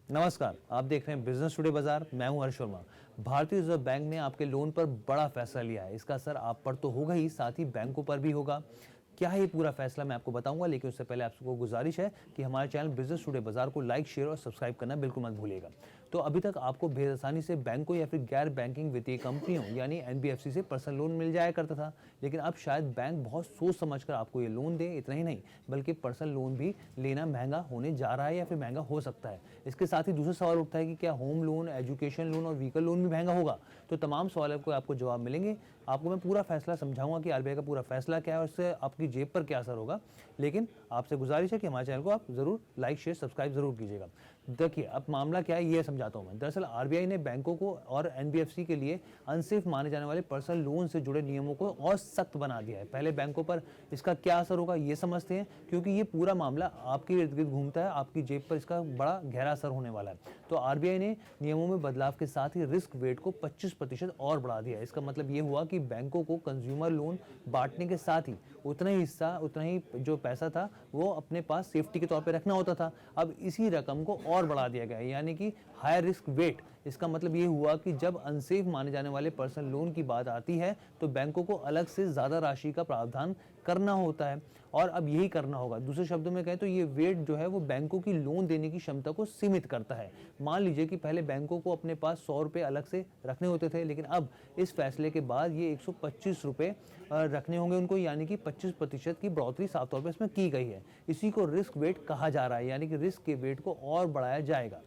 नमस्कार, आप देख रहे हैं बिजनेस टुडे बाजार। मैं हूं हर्ष शर्मा। भारतीय रिजर्व बैंक ने आपके लोन पर बड़ा फैसला लिया है। इसका असर आप पर तो होगा ही, साथ ही बैंकों पर भी होगा। क्या है ये पूरा फैसला, मैं आपको बताऊंगा, लेकिन उससे पहले आपको गुजारिश है कि हमारे चैनल बिजनेस टुडे बाजार को लाइक, शेयर और सब्सक्राइब करना बिल्कुल मत भूलिएगा। तो अभी तक आपको बेआसानी से बैंकों या फिर गैर बैंकिंग वित्तीय कंपनियों यानी एनबीएफसी से पर्सनल लोन मिल जाया करता था, लेकिन अब शायद बैंक बहुत सोच समझकर आपको ये लोन दे। इतना ही नहीं, बल्कि पर्सनल लोन भी लेना महंगा होने जा रहा है या फिर महंगा हो सकता है। इसके साथ ही दूसरा सवाल उठता है कि क्या होम लोन, एजुकेशन लोन और व्हीकल लोन भी महंगा होगा। तो तमाम सवालों को आपको जवाब मिलेंगे। आपको मैं पूरा फैसला समझाऊंगा कि आरबीआई का पूरा फैसला क्या है और उससे आपकी जेब पर क्या असर होगा। लेकिन आपसे गुजारिश है कि हमारे चैनल को आप जरूर लाइक, शेयर, सब्सक्राइब जरूर कीजिएगा। देखिए, अब मामला क्या है ये समझाता हूं मैं। दरअसल आरबीआई ने बैंकों को और एनबीएफसी के लिए अनसेफ माने जाने वाले पर्सनल लोन से जुड़े नियमों को और सख्त बना दिया है। पहले बैंकों पर इसका क्या असर होगा ये समझते हैं, क्योंकि ये पूरा मामला आपके इर्द गिर्द घूमता है। आपकी जेब पर इसका बड़ा गहरा असर होने वाला है। तो आरबीआई ने नियमों में बदलाव के साथ ही रिस्क वेट को 25% और बढ़ा दिया है। इसका मतलब ये हुआ कि बैंकों को कंज्यूमर लोन बांटने के साथ ही उतना ही जो पैसा था वो अपने पास सेफ्टी के तौर पे रखना होता था। अब इसी रकम को और बढ़ा दिया गया है, यानी कि हाई रिस्क वेट। इसका मतलब ये हुआ कि जब अनसेफ माने जाने वाले पर्सनल लोन की बात आती है तो बैंकों को अलग से ज्यादा राशि का प्रावधान करना होता है, और अब यही करना होगा। दूसरे शब्दों में कहें तो ये वेट जो है वो बैंकों की लोन देने की क्षमता को सीमित करता है। मान लीजिए कि पहले बैंकों को अपने पास 100 रुपये अलग से रखने होते थे, लेकिन अब इस फैसले के बाद ये 125 रुपये रखने होंगे उनको, यानी कि 25% की बढ़ोतरी साफ तौर पर इसमें की गई है। इसी को रिस्क वेट कहा जा रहा है, यानी कि रिस्क के वेट को और बढ़ाया जाएगा।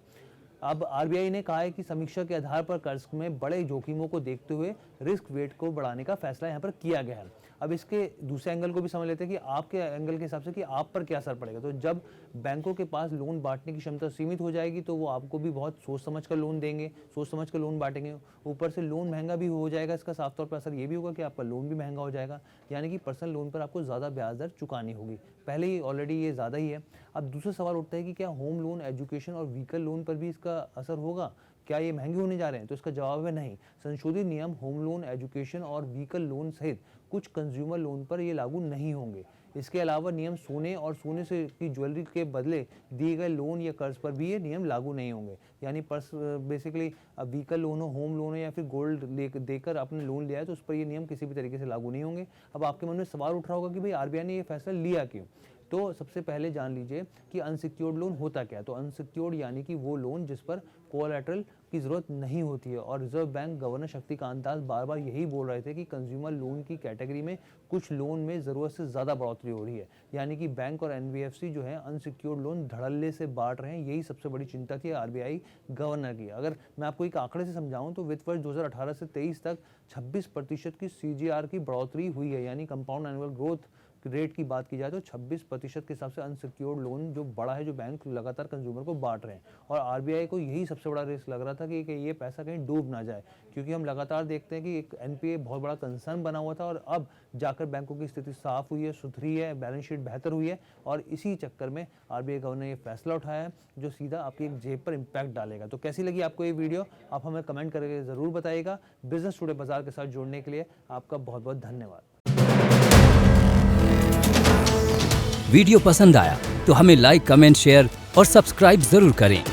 अब आरबीआई ने कहा है कि समीक्षा के आधार पर कर्ज में बड़े जोखिमों को देखते हुए रिस्क वेट को बढ़ाने का फैसला यहाँ पर किया गया है। अब इसके दूसरे एंगल को भी समझ लेते हैं कि आपके एंगल के हिसाब से कि आप पर क्या असर पड़ेगा। तो जब बैंकों के पास लोन बांटने की क्षमता सीमित हो जाएगी तो वो आपको भी बहुत सोच समझ कर लोन देंगे, सोच समझ कर लोन बांटेंगे। ऊपर से लोन महंगा भी हो जाएगा। इसका साफ तौर पर असर ये भी होगा कि आपका लोन भी महंगा हो जाएगा, यानी कि पर्सनल लोन पर आपको ज़्यादा ब्याज दर चुकानी होगी। पहले ही ऑलरेडी ये ज़्यादा ही है। अब दूसरा सवाल उठता है कि क्या होम लोन, एजुकेशन और व्हीकल लोन पर भी इसका असर होगा। क्या ये महंगे होने जा रहे हैं? तो इसका जवाब है नहीं। संशोधित नियम होम लोन, एजुकेशन और व्हीकल लोन सहित कुछ कंज्यूमर लोन पर ये लागू नहीं होंगे। इसके अलावा नियम सोने और सोने से की ज्वेलरी के बदले दिए गए लोन या कर्ज पर भी ये नियम लागू नहीं होंगे। यानी बेसिकली व्हीकल लोन हो, होम लोन हो या फिर गोल्ड देकर आपने लोन लिया है तो उस पर ये नियम किसी भी तरीके से लागू नहीं होंगे। अब आपके मन में सवाल उठ रहा होगा कि भाई आरबीआई ने ये फैसला लिया क्यों। तो सबसे पहले जान लीजिए कि अनसिक्योर्ड लोन होता क्या है। तो अनसिक्योर्ड यानी कि वो लोन जिस पर कोलैटरल की जरूरत नहीं होती है। और reserve bank governor Shaktikanta Das बार बार यही बोल रहे थे कि कंज्यूमर लोन की कैटेगरी में कुछ लोन में जरूरत से ज्यादा बढ़ोतरी हो रही है, यानी कि बैंक और एनबीएफसी जो है अनसिक्योर्ड लोन धड़ल्ले से बांट रहे हैं। यही सबसे बड़ी चिंता थी आरबीआई गवर्नर की। अगर मैं आपको एक आंकड़े से समझाऊं तो वित्त वर्ष 2018 से 23 तक 26% की सीजीआर की बढ़ोतरी हुई है, यानी कंपाउंड एनुअल ग्रोथ रेट की बात की जाए तो 26% के हिसाब से अनसिक्योर्ड लोन जो बड़ा है, जो बैंक लगातार कंज्यूमर को बांट रहे हैं। और आरबीआई को यही सबसे बड़ा रिस्क लग रहा था कि ये पैसा कहीं डूब ना जाए, क्योंकि हम लगातार देखते हैं कि एक एनपीए बहुत बड़ा कंसर्न बना हुआ था और अब जाकर बैंकों की स्थिति साफ हुई है, सुधरी है, बैलेंस शीट बेहतर हुई है। और इसी चक्कर में आरबीआई गवर्नर ने ये फैसला उठाया है जो सीधा आपकी एक जेब पर इंपैक्ट डालेगा। तो कैसी लगी आपको ये वीडियो, आप हमें कमेंट करके जरूर बताइएगा। बिजनेस टुडे बाजार के साथ जुड़ने के लिए आपका बहुत बहुत धन्यवाद। वीडियो पसंद आया तो हमें लाइक, कमेंट, शेयर और सब्सक्राइब जरूर करें।